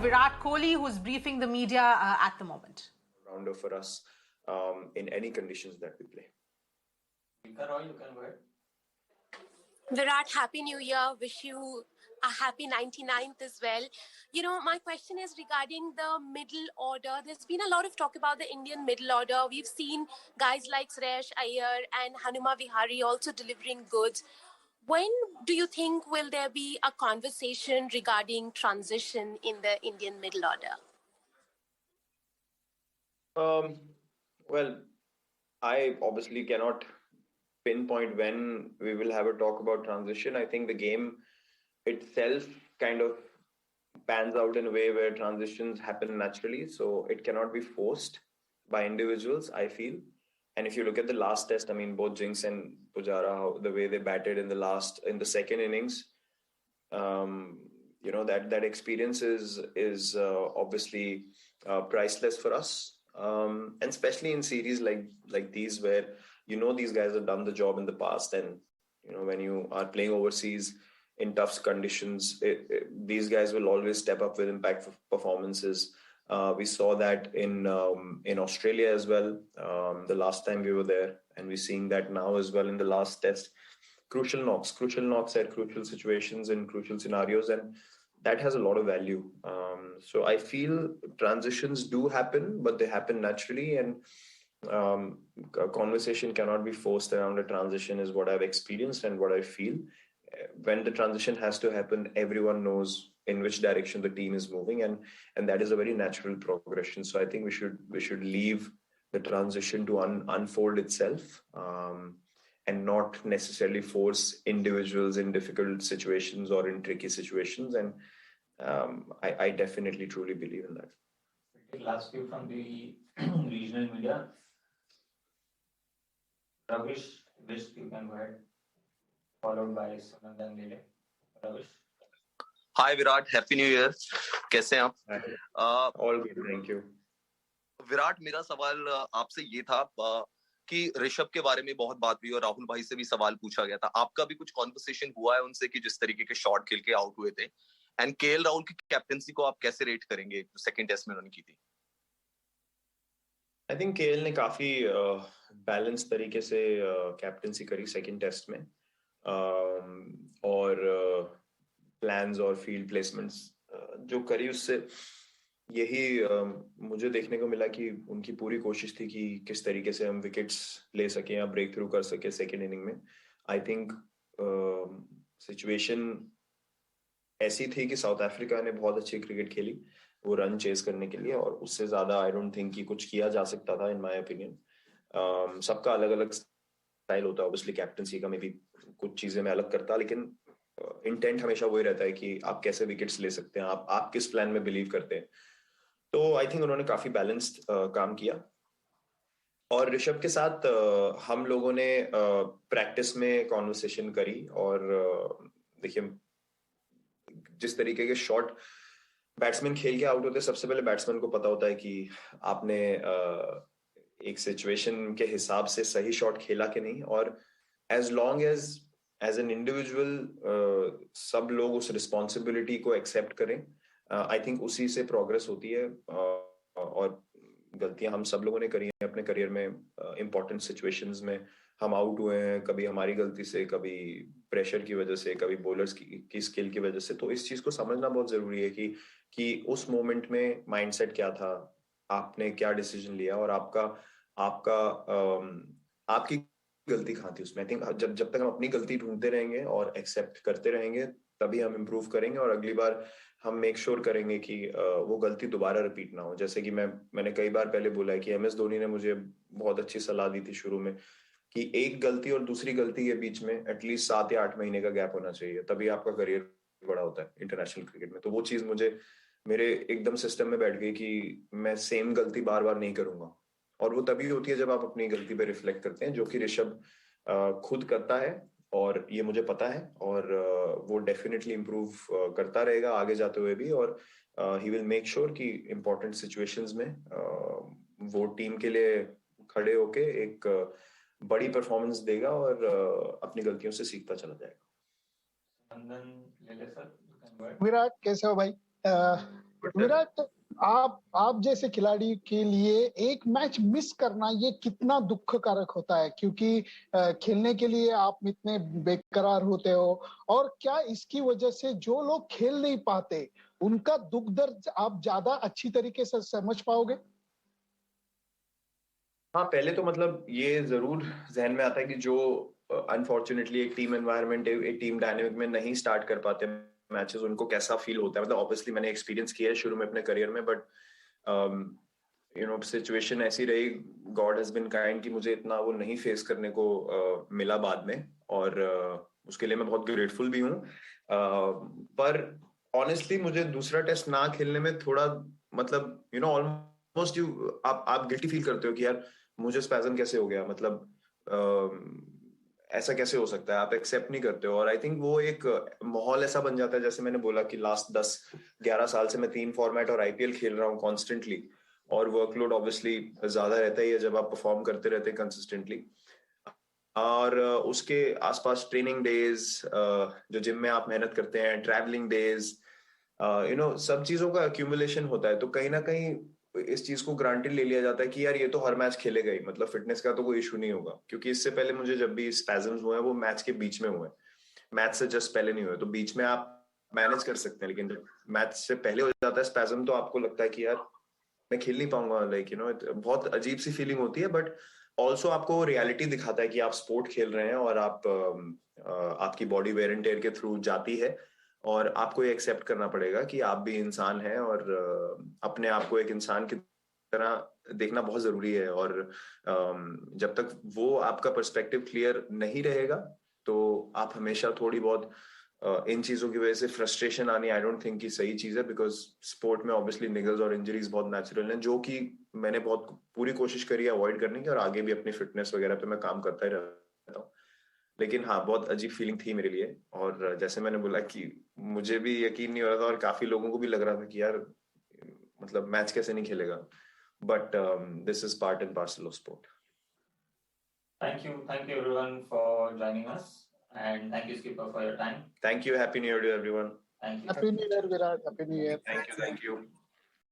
Virat Kohli, who's briefing the media at the moment. Rounder for us in any conditions that we play. Milka Roy, you can go ahead. Virat, Happy New Year. Wish you a happy 99th as well. You know, my question is regarding the middle order. There's been a lot of talk about the Indian middle order. We've seen guys like Suresh Iyer and Hanuma Vihari also delivering goods. When do you think will there be a conversation regarding transition in the Indian middle order? Well, I obviously cannot pinpoint when we will have a talk about transition. I think the game itself kind of pans out in a way where transitions happen naturally, so it cannot be forced by individuals, I feel. And if you look at the last test, I mean, both Jinx and Pujara, the way they batted in the second innings, that experience is obviously priceless for us, and especially in series like these where these guys have done the job in the past, and when you are playing overseas in tough conditions, these guys will always step up with impact performances. We saw that in Australia as well, the last time we were there, and we're seeing that now as well in the last test. Crucial knocks at crucial situations in crucial scenarios, and that has a lot of value. So I feel transitions do happen, but they happen naturally, and a conversation cannot be forced around a transition is what I've experienced and what I feel. When the transition has to happen, everyone knows in which direction the team is moving, and that is a very natural progression. So I think we should leave the transition to unfold itself, and not necessarily force individuals in difficult situations or in tricky situations. And I definitely truly believe in that. Last few from the regional media. Ravish, you can go ahead. Followed by Sunil Dangele. Ravish. Hi Virat, Happy New Year. कैसे हैं आप? All good, thank you. Virat, मेरा सवाल आपसे ये था कि ऋषभ के बारे में बहुत बात हुई और राहुल भाई से भी सवाल पूछा गया था. आपका भी कुछ कॉन्वर्सेशन हुआ है उनसे कि जिस तरीके के शॉट खेल के आउट हुए थे? एंड केएल राहुल की कैप्टेंसी को आप कैसे रेट करेंगे जो सेकंड टेस्ट में उन्होंने की थी? आई थिंक केएल ने काफी बैलेंस तरीके से कैप्टेंसी करी सेकंड टेस्ट में, और प्लान्स और फील्ड प्लेसमेंट्स जो करी, उससे यही मुझे देखने को मिला कि उनकी पूरी कोशिश थी कि किस तरीके से हम विकेट्स ले सकें या ब्रेक थ्रू कर सके सेकेंड इनिंग में. आई थिंक सिचुएशन ऐसी थी कि साउथ अफ्रीका ने बहुत अच्छी क्रिकेट खेली वो रन चेस करने के लिए, और उससे ज्यादा आई डोंट थिंक कि कुछ किया जा सकता था इन माय ओपिनियन. सबका अलग अलग स्टाइल होता है, ऑब्वियसली कैप्टेंसी का में भी कुछ चीजें मैं अलग करता, लेकिन इंटेंट हमेशा वही रहता है कि आप कैसे विकेट्स ले सकते हैं, आप किस प्लान में बिलीव करते हैं. तो आई थिंक उन्होंने काफी बैलेंस्ड काम किया. और ऋषभ के साथ हम लोगों ने प्रैक्टिस में कॉन्वर्सेशन करी, और देखिए जिस तरीके के शॉट बैट्समैन खेल के आउट होते हैं, सबसे पहले बैट्समैन को पता होता है कि आपने एक सिचुएशन के हिसाब से सही शॉट खेला कि नहीं, और as long as an individual सब लोग उस रिस्पॉन्सिबिलिटी को एक्सेप्ट करें, आई थिंक उसी से प्रोग्रेस होती है. और गलतियां हम सब लोगों ने करी हैं अपने करियर में, इंपॉर्टेंट सिचुएशंस में हम आउट हुए हैं, कभी हमारी गलती से, कभी प्रेशर की वजह से, कभी बॉलर्स की स्किल की वजह से. तो इस चीज को समझना बहुत जरूरी है कि उस मोमेंट में माइंडसेट क्या था, आपने क्या डिसीजन लिया, और आपकी गलती कहाँ थी उसमें. आई थिंक जब तक हम अपनी गलती ढूंढते रहेंगे और एक्सेप्ट करते रहेंगे, तभी हम इम्प्रूव करेंगे, और अगली बार हम मेक श्योर करेंगे कि वो गलती दोबारा रिपीट ना हो. जैसे कि मैंने कई बार पहले बोला है कि एमएस धोनी ने मुझे बहुत अच्छी सलाह दी थी शुरू में कि एक गलती और दूसरी गलती के बीच में एटलीस्ट 7 या 8 महीने का गैप होना चाहिए, तभी आपका करियर बड़ा होता है इंटरनेशनल क्रिकेट में. तो वो चीज मेरे एकदम सिस्टम में बैठ गई कि मैं सेम गलती बार बार नहीं करूंगा, और वो तभी होती है जब आप अपनी गलती पे रिफ्लेक्ट करते हैं, जो कि ऋषभ खुद करता है, और ये मुझे पता है, और वो डेफिनेटली इम्प्रूव करता रहेगा आगे जाते हुए भी, और ही विल मेक श्योर कि इम्पोर्टेंट सिचुएशंस में वो टीम के लिए खड़े होके एक बड़ी परफॉर्मेंस देगा और अपनी गलतियों से सीखता चला जाएगा. विराट, कैसे हो भाई? विराट, आप जैसे खिलाड़ी के लिए एक मैच मिस करना ये कितना दुखकारक होता है, क्योंकि खेलने के लिए आप इतने बेकरार होते हो, और क्या इसकी वजह से जो लोग खेल नहीं पाते उनका दुख दर्द आप ज्यादा अच्छी तरीके से समझ पाओगे? हाँ, पहले तो मतलब ये जरूर जहन में आता है कि जो अनफॉर्चुनेटली एक टीम एनवायरनमेंट, एक टीम डायनेमिक में नहीं स्टार्ट कर पाते मैचेस, उनको कैसा फील होता है। मतलब ऑब्वियसली मैंने एक्सपीरियंस किया है शुरू में अपने करियर में, बट सिचुएशन ऐसी रही, गॉड हैज बीन काइंड कि मुझे इतना वो नहीं फेस करने को मिला बाद में, और उसके लिए मैं बहुत ग्रेटफुल भी हूँ। पर ऑनेस्टली मुझे दूसरा टेस्ट ना खेलने में थोड़ा मतलब ऑलमोस्ट आप गिल्टी फील करते हो कि यार मुझे स्पैज़म कैसे हो गया, मतलब ऐसा कैसे हो सकता है, आप एक्सेप्ट नहीं करते हो। और आई थिंक वो एक माहौल ऐसा बन जाता है, जैसे मैंने बोला कि लास्ट 10-11 साल से मैं 3 फॉर्मेट और आईपीएल खेल रहा हूँ कॉन्स्टेंटली, और वर्कलोड ऑब्वियसली ज्यादा रहता ही है जब आप परफॉर्म करते रहते हैं कंसिस्टेंटली। और उसके आसपास ट्रेनिंग डेज, जो जिम में आप मेहनत करते हैं, ट्रैवलिंग डेज, सब चीजों का एक्यूमुलेशन होता है, तो कहीं ना कहीं इस चीज को ग्रांटेड ले लिया जाता है कि यार ये तो हर मैच खेलेगा ही, मतलब फिटनेस का तो कोई इशू नहीं होगा। क्योंकि इससे पहले मुझे जब भी स्पैज़म्स हुए हैं वो मैच के बीच में हुए, मैच से जस्ट पहले नहीं हुए। तो बीच में आप मैनेज कर सकते हैं, लेकिन जब मैच से पहले हो जाता है स्पैज़म तो आपको लगता है कि यार मैं खेल नहीं पाऊंगा, लाइक बहुत अजीब सी फीलिंग होती है। बट ऑल्सो आपको रियलिटी दिखाता है कि आप स्पोर्ट खेल रहे हैं और आपकी बॉडी वेयर एंड टेयर के थ्रू जाती है, और आपको ये एक्सेप्ट करना पड़ेगा कि आप भी इंसान हैं, और अपने आप को एक इंसान की तरह देखना बहुत जरूरी है। और जब तक वो आपका पर्सपेक्टिव क्लियर नहीं रहेगा तो आप हमेशा थोड़ी बहुत इन चीजों की वजह से फ्रस्ट्रेशन आनी, आई डोंट थिंक कि सही चीज है। बिकॉज स्पोर्ट में ऑब्वियसली निगल्स और इंजरीज बहुत नेचुरल हैं, जो कि मैंने बहुत पूरी कोशिश करी है अवॉइड करने की, और आगे भी अपनी फिटनेस वगैरह पे मैं काम करता ही रहता हूँ। लेकिन हाँ, बहुत अजीब फीलिंग थी मेरे लिए, और जैसे मैंने बोला कि मुझे भी यकीन नहीं हो रहा था और काफी लोगों को भी लग रहा था कि यार मतलब मैच कैसे नहीं खेलेगा। But this is part and parcel of sport. Thank you everyone for joining us, and thank you Skipper for your time. Thank you. Happy New Year to everyone. Thank you. Happy New Year, Virat. Happy New Year. Thank you.